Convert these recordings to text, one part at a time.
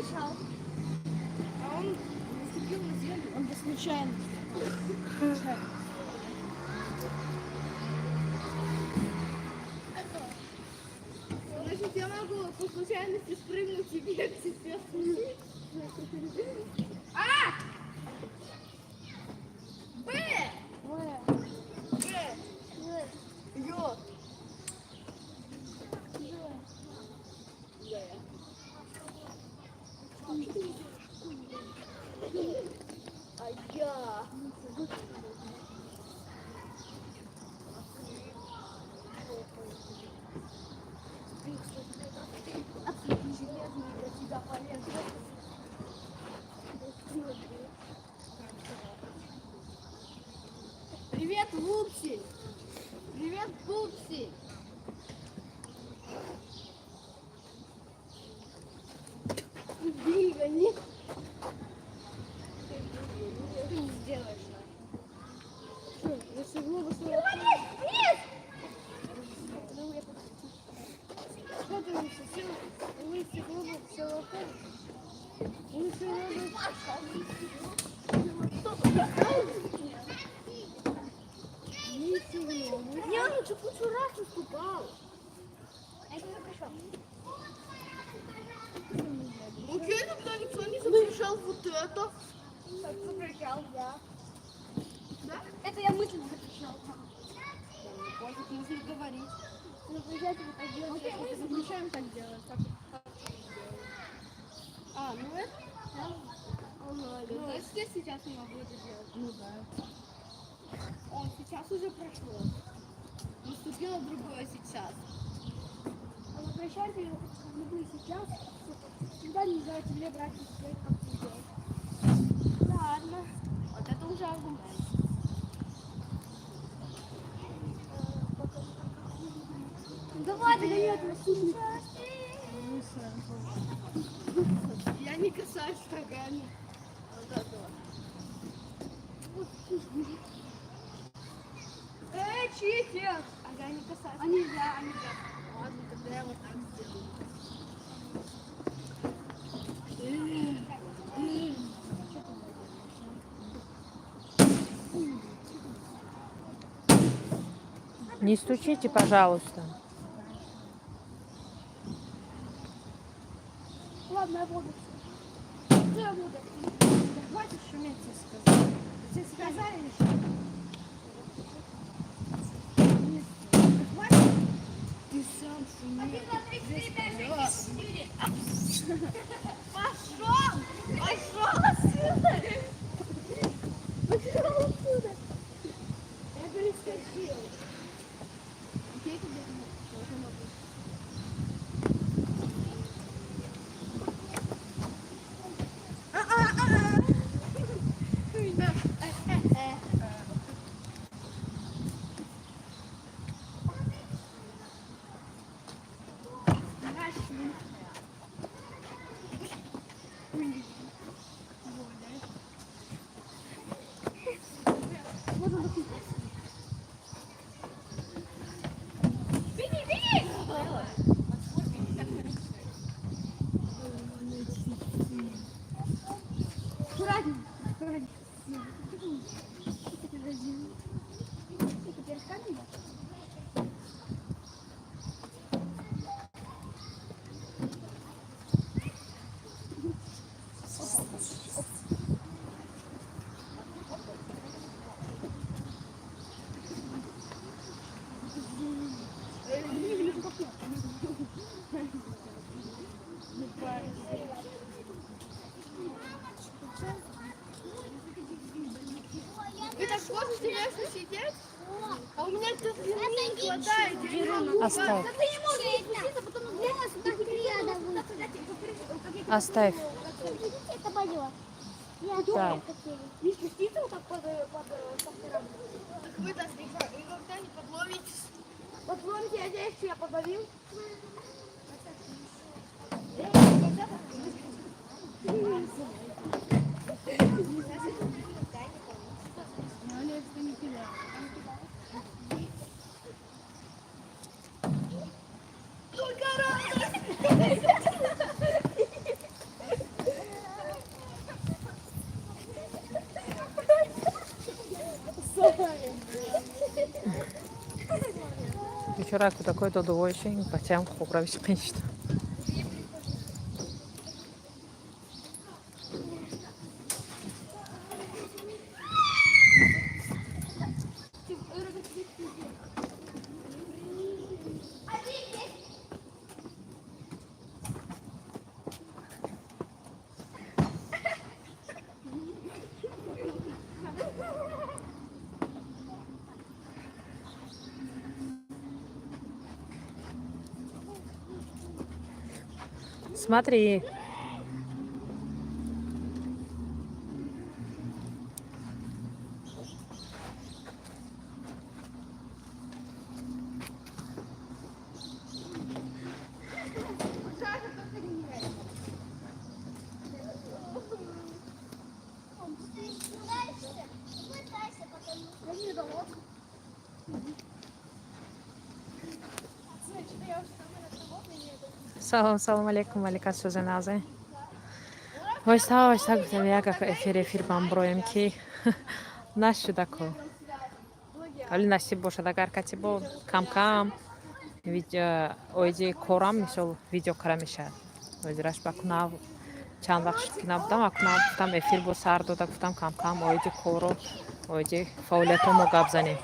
дышал. А он наступил на землю, он бы случайно. Значит, я могу по случайности спрыгнуть и бегать тебе. А! Б! Б! Ё! А я. Железный для тебя полезно. Привет, Лупси! Привет, Пупси! Двигай! Ты не сделаешь. Что, если глобус... Нет! Что ты лучше? Лысый глобус все выходит? Лысый глобус... Не, он уже кучу раз уступал. Это хорошо. Окей, тогда никто не запрещал вот это. Так, запрещал, да. Да? Это я мысленно запрещал. Может, нужно говорить. Запрещать вот так делать. Окей, мы запрещаем так делать. А, ну это? Да. Ну, если сейчас не могу это делать. Ну да. О, сейчас уже прошло. Наступило другое сейчас. А запрещайте любые сейчас. Всегда нельзя тебе брать и себе как ты делаешь. Ладно. Вот это уже аргумент. Давай, дает насильник. Я не касаюсь ногами. Вот этого. Читер! Ага, не касаться. А нельзя, а нельзя. Ладно, тогда я вот так сделаю. Не стучите, пожалуйста. Ладно, я буду. Что я буду? Хватит шуметь, тебе сказали. Тебе сказали или что? Ты сам шумел. Пошел! Пошел отсюда! Пошел отсюда! Я перескочил. Окей, тебе тоже могу. Вы так сложно интересно сидеть? А у меня тут не хватает. Оставь. Оставь. Это мое. Да. Не спуститься вот так под сортиром? Так вы так никогда не подловитесь. Подловите, я надеюсь, что я подловил. Вчера такой додовойший, потом хубравиш қиншт. Смотри. Салом алейкум, алейка Сузаназы. Войста, гуфтам як эфир бамброем ки нашуд аку. Ҳали насиб бошад агар кати бо кам видео оиди корам мисол видео кара мешад. Оидираш ба кунав чанд вақт шуд ки набудам, акунав гуфтам эфир бо сар дода гуфтам кам оиди коро оиди фаъолиятомо гап занем.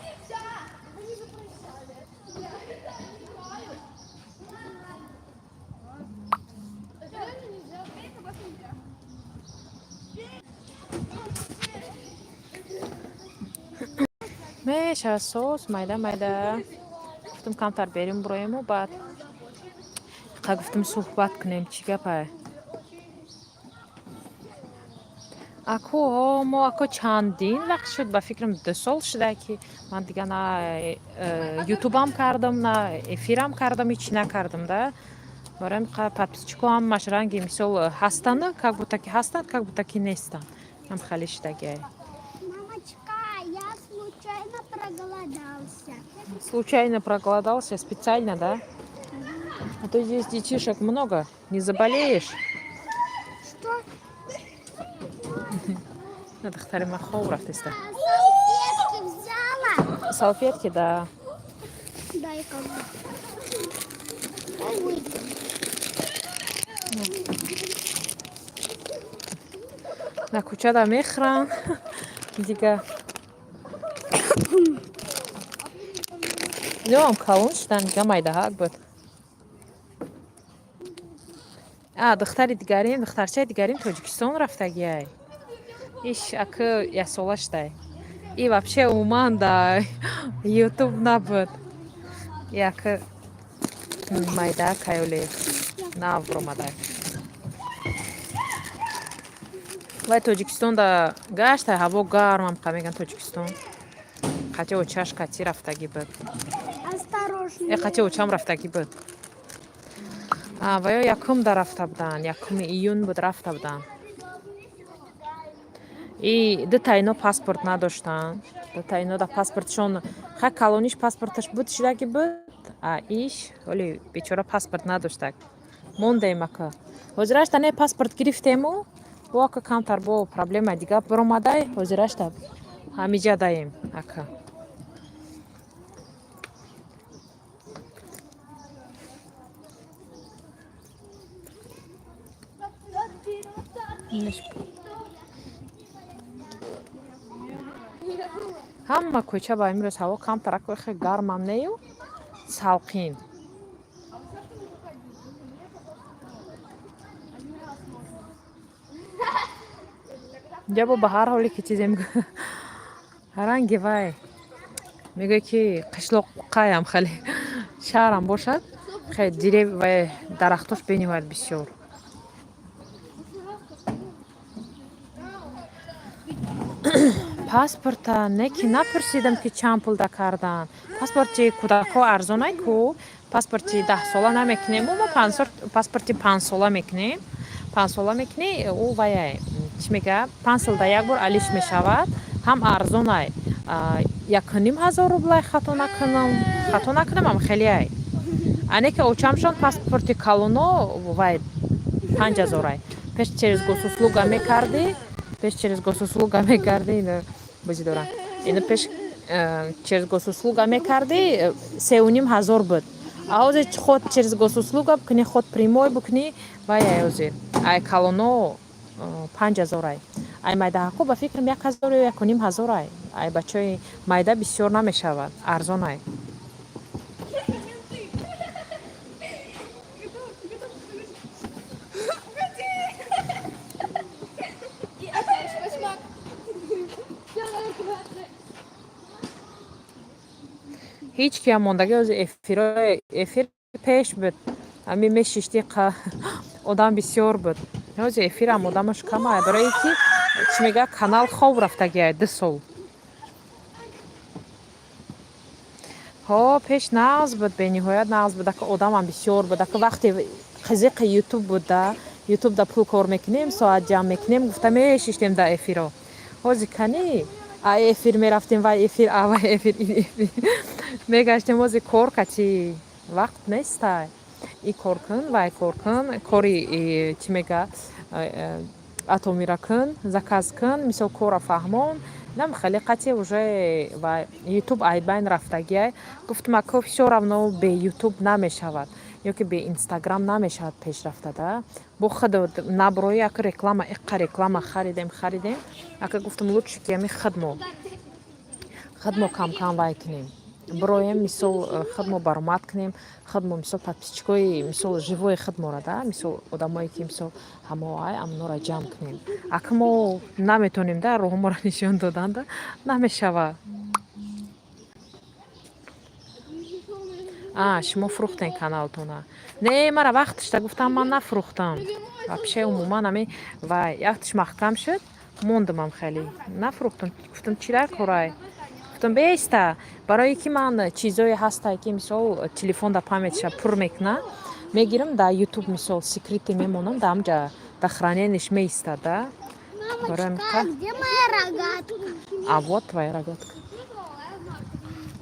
мешавад соус майда гуфтам камтар берем буроему баъд қа гуфтам суҳбат кунем чӣ гапа аку мо аку чандин вақт шуд ба фикрам 2 сол шуда ки ман дига на ютубам кардам на эфирам кардам ҳеҷ чӣ накардам да барои подписчикоам машранги мисол ҳастанд как будто ки ҳастанд как будто ки нестанд ам хали шудагия. Мамочка, я случайно проголодался. Случайно проголодался, специально, да? А то здесь детишек много, не заболеешь? Что? Надо хтарима ховрах теста. Салфетки взяла? Салфетки, да. Дай-ка. Дай выйди. На кучада мехран. Дига. Лём калун шдан гамайда хак буд. духтари дигарим, духтарчаи дигарим Тоҷикистон рафтагиай. Иш аку ясолаштай. И вообще уман да ютуб набуд. Як майда каюли навромадай. Вай Тоҷикистон да гаштай ҳаво гармам қа меган Тоҷикистон. Қатё чаш кати рафтаги буд. Осторожно. Қатё чам рафтаги буд. Ваё якум да рафта будан, якуми июн буд рафта будан. И дутайно паспорт надоштанд. Дутайно да паспортшон ха калониш паспорташ буд шидаги буд. Иш оли бечора паспорт надоштаг. Мондем ака. Ҳозирашта не паспорт гирифтему. Бо ака камтар бо проблема дига биромадай. Ҳозирашта ҳамиҷа даем ака. ҳама кӯча ба имрӯз ҳаво камтар аку хеле гармам нею салқин. ҷабо ба ҳар ҳоле ки чизе ранги вай мегӯяд ки қишлоқаям хеле шаҳрам бошад хеле дерев ва дарахтош бенавад бисёр. паспорта не ки напурсидам ки чанд пул да кардан. Паспорти кӯдакҳо арзонай ку паспорти 10 сола намекунем мо паспорти 5 сола мекунем. 5 сола мекунӣ ӯ ваяй чӣ мегӯяд 5 сол да як бор алиш мешавад ҳам арзонай 1500 рублай хато накунам ам хелеай ане ки очамшон паспорти калоно вай 5000 пеш через госуслуга мекарди ин бази дорам ин пеш через госуслуга мекарди 3,5 буд. А ҳозир ход через госуслуга бикунӣ, ход прямой бикунӣ, вай ҳозир ай калоно 5,000 ай. Ай майдаҳако ба фикрам 1,000 ё 1,500 ай. Ай бачаи майда бисёр намешавад, арзон ай. И опять башмак. ҳеҷ киям мондаги ҳозир эфир пеш буд. Ами мешишти одам бисёр буд. Ҳозир эфирам одамаш кам ай, барои ки чӣ мегӯяд канал хоб рафтаги ай 2 сол. Пеш нағз буд, бениҳоят нағз буд, ака одамам бисёр буд. Ака вақте қизиқи ютуб буда, ютуб да пул кор мекунем, соат ҷамъ мекунем, гуфта мешиштем да эфиро. Ҳозир канӣ ай эфир мерафтем, вай эфир, вай эфир, эфир мегаштем. Ҳозир кор качи вақт нестай. И кор кун, вай кор кун, кори чӣ мегӯяд атомира кун, заказ кун, мисол кора фаҳмон. Нам хеле қати уже вай ютуб айбайн рафтаги ай. Гуфтам ака всё равно бе ютуб намешавад, ё ки бе инстаграм намешавад пешрафта да. Бо худ наброи ака реклама, иққа реклама харидем. Ака гуфтам лучше ки ами худмо кам вай кунем. Броем мисол худмо баромад кунем, худмо мисол подписчикои мисол живои худмора да, мисол одамое ки мисол ҳамоай амнора ҷамъ кунем. Ака мо наметонем да роҳумора нишон додан да, намешава. Шумо фурӯхтен каналтона. Не, мара вақташда гуфтам ман нафурӯхтам. Вообще умуман ами вай яхташ маҳкам шуд, мондамам хеле. Нафурӯхтам. Гуфтам чира корай? Гуфтам беста, барои ки ман чизое ҳастай ки мисол телефонда памятша пур мекуна, мегирам да ютуб мисол секрети мемонам, да амҷа да хранениш меистад да. Мамочка, где моя рогатка? А вот твоя рогатка.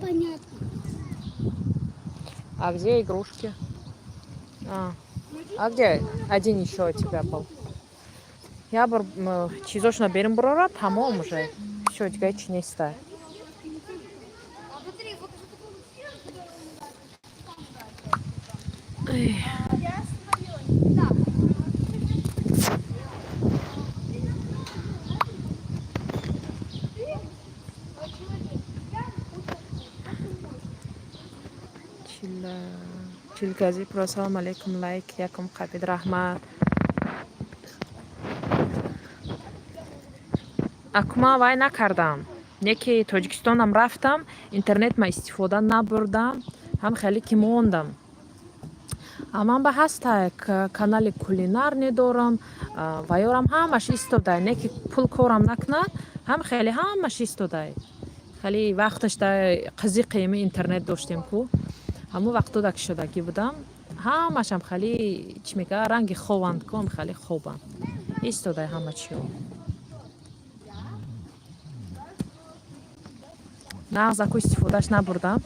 Понятно. А где игрушки? А где один еще у тебя был? Я чизошно берем брора, тамом уже. Все, гайчи не стай. Чилгази про ассалому алейкум, лайк якум қабид раҳмат. Акума вай накардам. Неки Тоҷикистонам рафтам, интернет ма истифода набурдам, ҳам хеле ки мондам. Аман ба ҳастай канали кулинар недорам, ваёрам ҳамаш истодай, неки пул корам накунад, ҳам хеле ҳамаш истодай. Хеле вақташ да қизиқи интернет доштем ку. ҳамун вақтода ки шудагӣ будам, ҳамашам хеле чӣ мегӯяд ранги хованд ку, ам хеле хобам. Истодай ҳама чиё. нағз аку истифодаш набурдам.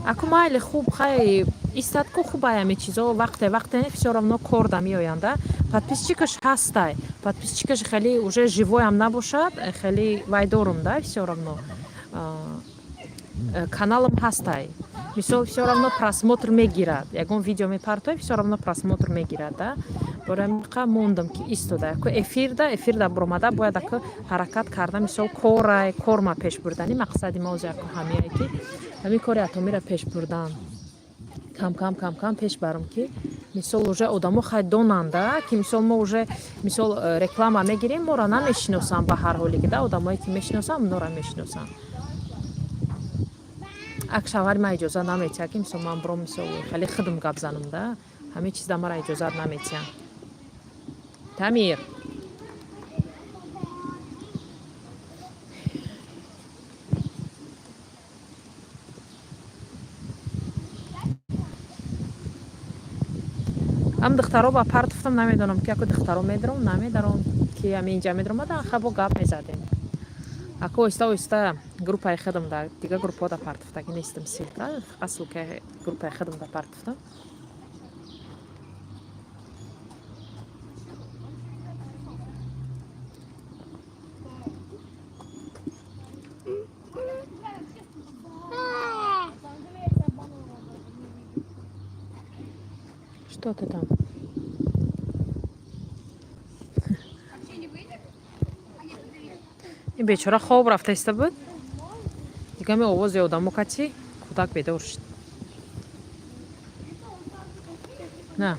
Аку майли хуб хай истад ку хубай ами чизо вақте не всё равно кор да меоянд да. Подписчикаш ҳастай. Подписчикаш хеле уже живой ам набошад, хеле вай дорум да, всё равно. Каналам ҳастай. Мисол всё равно просмотр мегирад. Ягон видео мепартои всё равно просмотр мегирад да. Борамиқа мондам ки истода. Аку эфир да буромада бояд аку ҳаракат карда, мисол корма пеш бурдани мақсади мо озир аку ҳамияе ки ҳамин кори атомира пеш бурдан. Кам пеш барам ки мисол уже одамо хай донанд да, ки мисол мо уже мисол реклама мегирем, мора намешиносам ба ҳар ҳоле ки да, одамое ки мешиносам, нора мешиносам. Ак шавари ма иҷоза наметиҳад ки мисол ман биром мисол хеле хидм гап занам да, ҳамин чизда мара иҷозат наметиҳад. Тамир ам духтаро ба партофтам, намедонам ки аку духтаро медаром, намедаром ки ами инҷа медаром, ада хабо гап мезадем. Аку оҳиста группаи хидм да дига группо да партофтагӣ нестам силка, фақат силкаи группаи хидм да партофтам. Кто ты там? Вообще не выйдет? А нет, подожди. این بیچاره خواب رفته ایسته بود دیگه می آواز یادم کچی کودک بیدار شد نه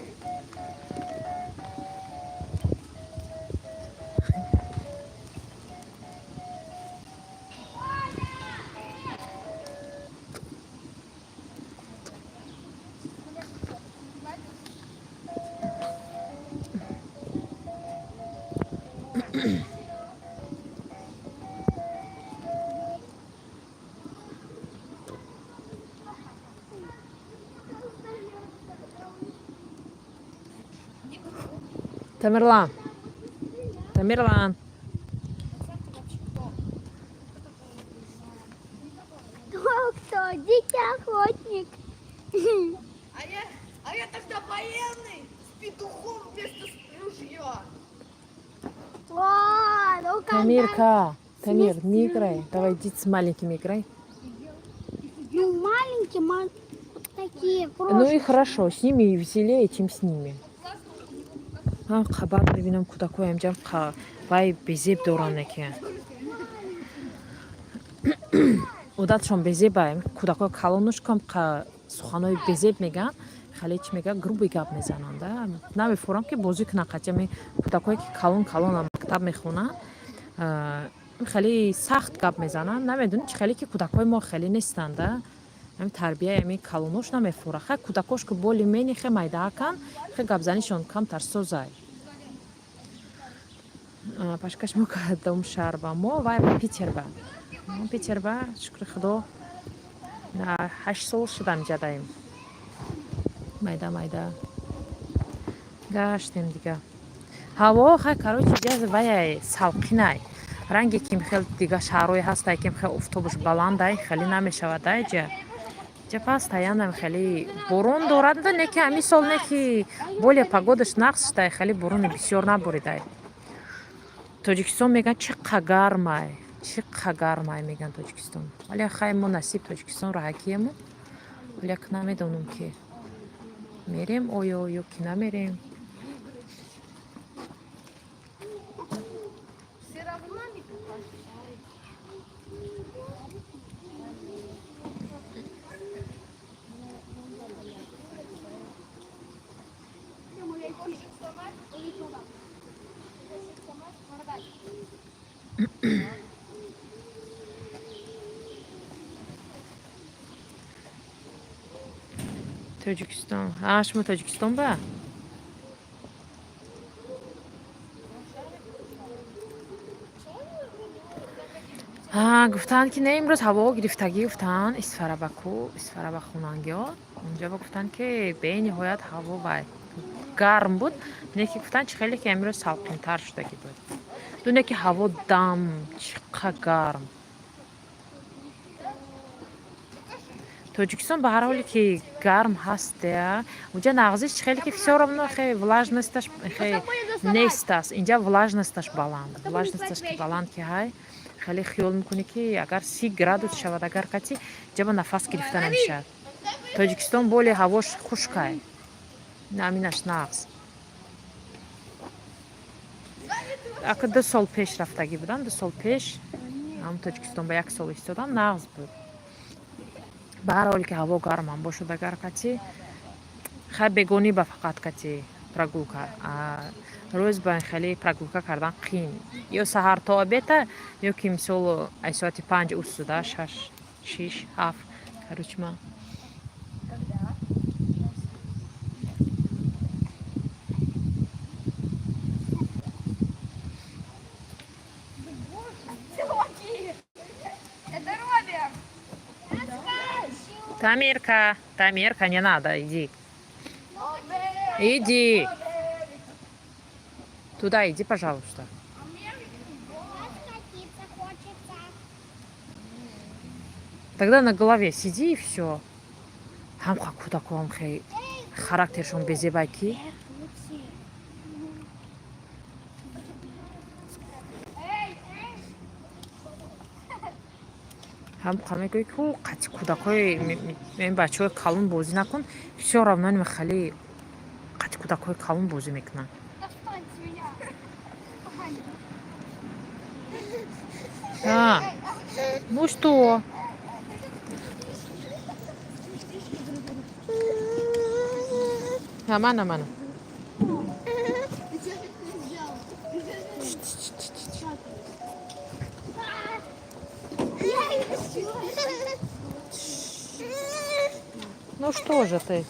Тамерлан Тамерлан Кто? Дикий охотник. А я тогда военный с петухом вместо ружья. О, ну Тамирка Тамир не играй давай иди с маленькими играй Ну, маленькие, такие, ну и хорошо с ними веселее чем с ними хабар бибинам кӯдакҳои амҷам вай безеб доранд неки одатшон безебай кӯдакҳои калонушкам суханои безеб меган хеле чи мега груби гап мезананд намефурам ки бозӣ кунанд қатъи кӯдакҳое ки калон мактаб мехонанд хеле сахт гап мезананд намедонӣ чи хеле ки кӯдакҳои мо хеле нестанд ҳами тарбияи ами калонош намефура хе кӯдакош ки боли мени хе майдаакан хе гапзанишон камтар созай пашкаш мо кардам шарба мо вай питерба шукри худо 8 сол шудам ҷадаем майда гаштем дига ҳаво хай короче ҷаз вай салқинай ранге ким хел дига шаҳрое ҳастай ким хел офтобуш баландай хеле намешавадай ҷа пас таянам хеле борон дорад неки ами сол неки более погодаш нақс шудай хеле борони бисёр наборидай тоҷикистон меган чи қагармай меган тоҷикистон вале хай мо насиб тоҷикистон раҳакиему вале як намедонам ки мерем оё ё ки намерем Все равно не попасть. тоҷикистон шумо тоҷикистон ба гуфтанд ки не имрӯз ҳаво гирифтагӣ гуфтанд исфара ба хунангиҳо онҷа гуфтанд ки бениҳоят ҳаво вай гарм буд неки гуфтанд чи хеле ки имрӯз салқинтар шудагӣ буд дуне ки ҳаво дам чи қа гарм тоҷикистон ба ҳар ҳоле ки гарм ҳаст уҷа нағзиш чи хеле ки всё равно хе влажносташ хе нест аст инҷа влажносташ баланд ки ҳай хеле хиёл мекунӣ ки агар 30 градус шавад агар кати ҷаба нафас гирифта намешавад тоҷикистон боли ҳавош хушкай наминаш нағз ака 2 сол пеш рафтагӣ будам 2 сол пеш ҳам тоҷикистон ба 1 сол истодам нағз буд ба ҳар ҳоле ки ҳаво гармам бошад агар кати хай бегонӣ ба фақат кати прогулка рӯз ба хеле прогулка кардан қин ё саҳар то обеда ё ки мисол ай соати 5 устуда 6 7 короче ма Это Роберт. Тамирка, не надо, иди. Туда иди, пожалуйста. Катиться хочется. Тогда на голове сиди и все. Хам куда ком хей характершон безебайки. ҳам қамегӯи ку қати кӯдакҳои мен бачаҳои калон бозӣ накун всё равно нima хеле Кать, куда кой калын бузы мекна. Достаньте меня. А, ну что? Аман, аман. Ты что ты сделал? Ну что же ты?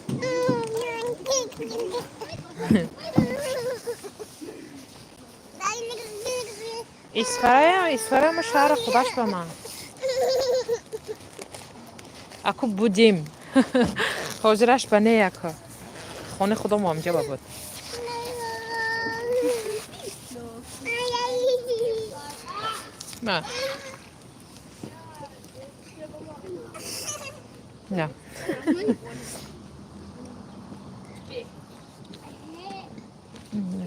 İsfara mı şara kudaş bama? Aku budیم. حاضرش به نه یکا. خانه خدا مامجا بود. نه. نه.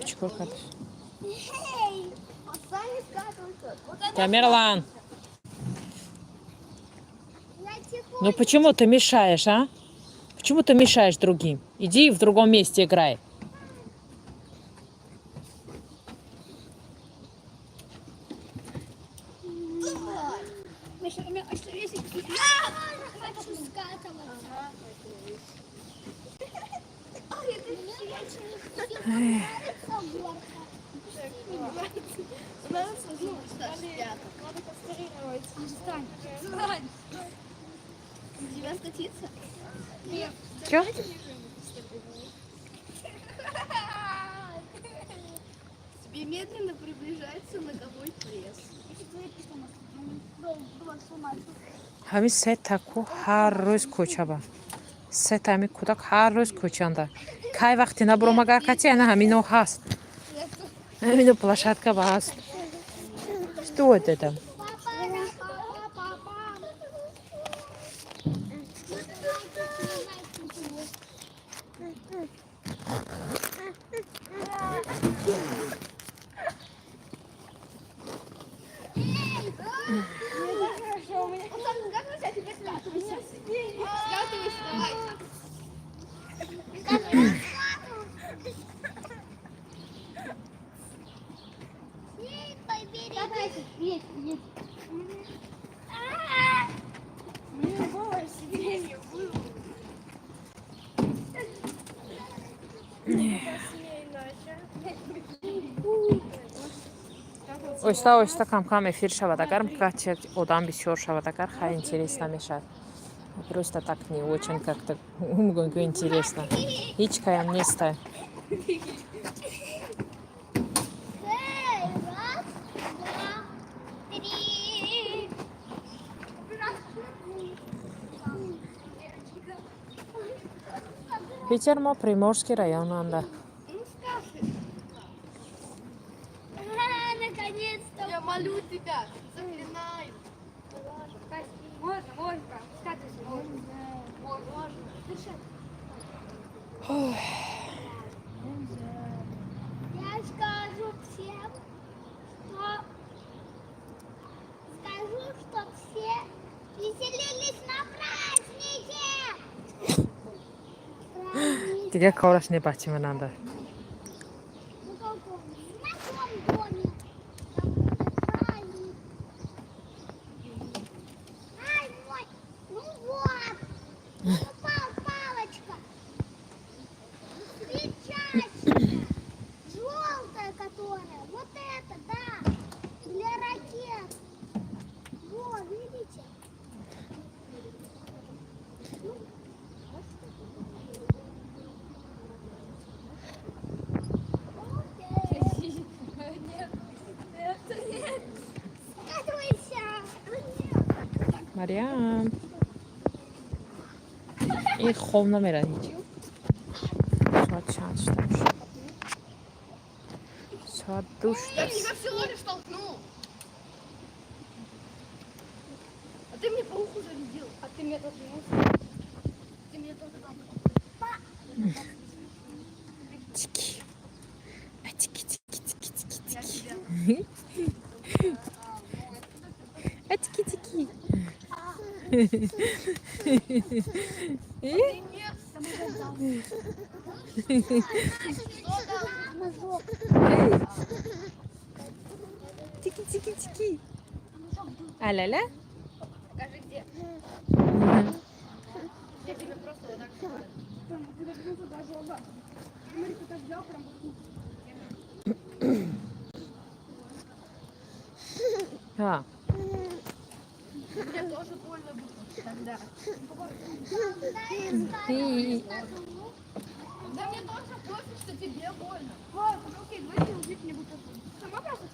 Чекор кадыш. Сами скатываются. Вот это Тамерлан, Я тихо. ну почему ты мешаешь, а? Почему ты мешаешь другим? Иди в другом месте играй. Хочу скатываться. нравится, ну, что, ребята. Надо кастрировать. Встань. Тебя скатиться? Нет. Чё? Тебе медленно приближается ноговой пресс. همین سه تکو هر روز کوچه با سه تامی کودک هر روز کوچنده کی وقتی نبرو مگه کتی نه همینو هست همینو площадка با هست что это Скатывайся, а теперь скатывайся. Скатывайся, давай. Есть, есть. ойста кам эфир шавад агар одам бисёр шавад агар хай интересно мешад просто так не очень как-то интересно ичкаям неста Эй, раз, два, три. Питермо Приморский район анда Ну, скажи. Наконец-то. Я молю тебя, заклинаю. Можно. Скатывайся, можно. Дышать. Я скажу всем, что все веселились на празднике. دیگه کارش نبچه من анда Ну, каком? На том доме. Там будет праздник. Ай, мой. Ну вот. Упала палочка. Свечачка. Желтая которая. Вот это, да. Для ракет. Вот, видите? Скатывайся. مریم این خوب نمیره هیچ ساعت چند شد ساعت دوش Я тебя всего лишь толкнул. А ты мне по уху зарядил. А ты мне толкнул. Ты мне толкнул. тики тики тики тики тики Я тебя. тики тики Ты не Мазок. Тики-тики-тики. А-ля-ля? Покажи, где. Я тебе просто вот так сказала. А, Мне тоже больно будет тогда. и- Да мне тоже пофиг, что тебе больно. Вот, окей, давайте убить мне буду. Сама просто.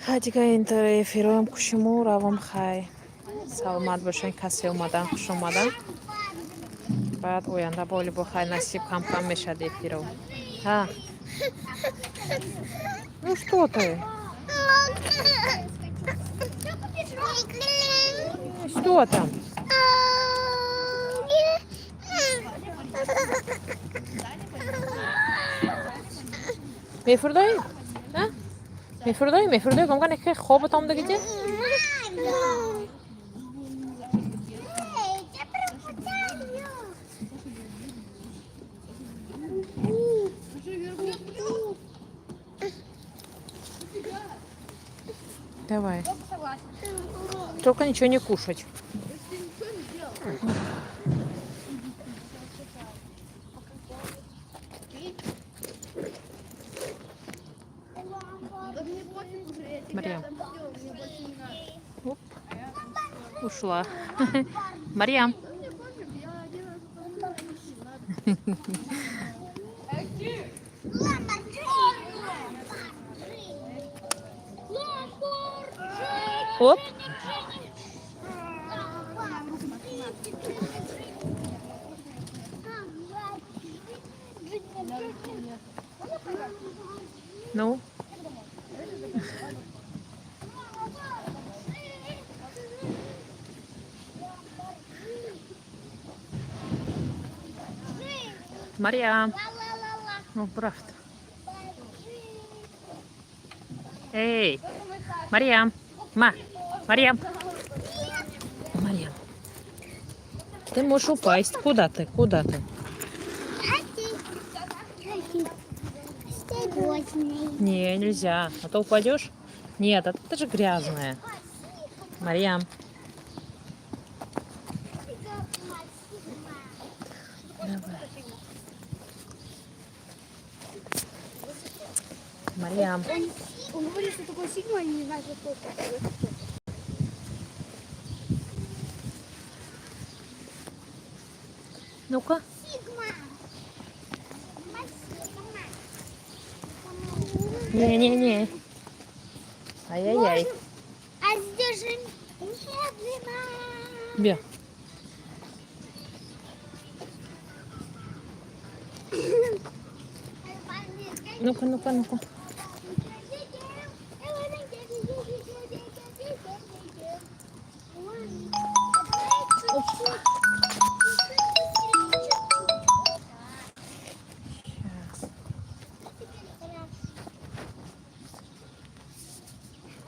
ҳадига интервю эфироям кушиму равам хай. Саломат бошен, касе омадан, хуш омадан. Баъд оянда боли бо хай, насиб кам мешад эфиро. Ха. Ну что ты? Что там? Мефурдай? А? Мефурдай, гам гане ки хоб там да гиде? Давай. Только ничего не кушать. Да мне пофиг уже, я тебя Марьям. там всё, мне больше не надо. Оп. Ушла. Марьям. Да мне пофиг, я один раз попробовала, мне не надо. Оп. Ну. Марьям. Ну, правда. Эй, Марьям. Марьям. Марьям. Ты можешь упасть. Куда ты? Куда ты? Не, нельзя. А то упадешь. Нет, это же грязная. Марьям. Давай. Марьям. Он говорит, что такое сигма, и не знает, что это. Ну-ка. Сигма. Не-не-не. Ай-яй-яй. А здесь же медленно. Бе. Ну-ка, ну-ка, ну-ка.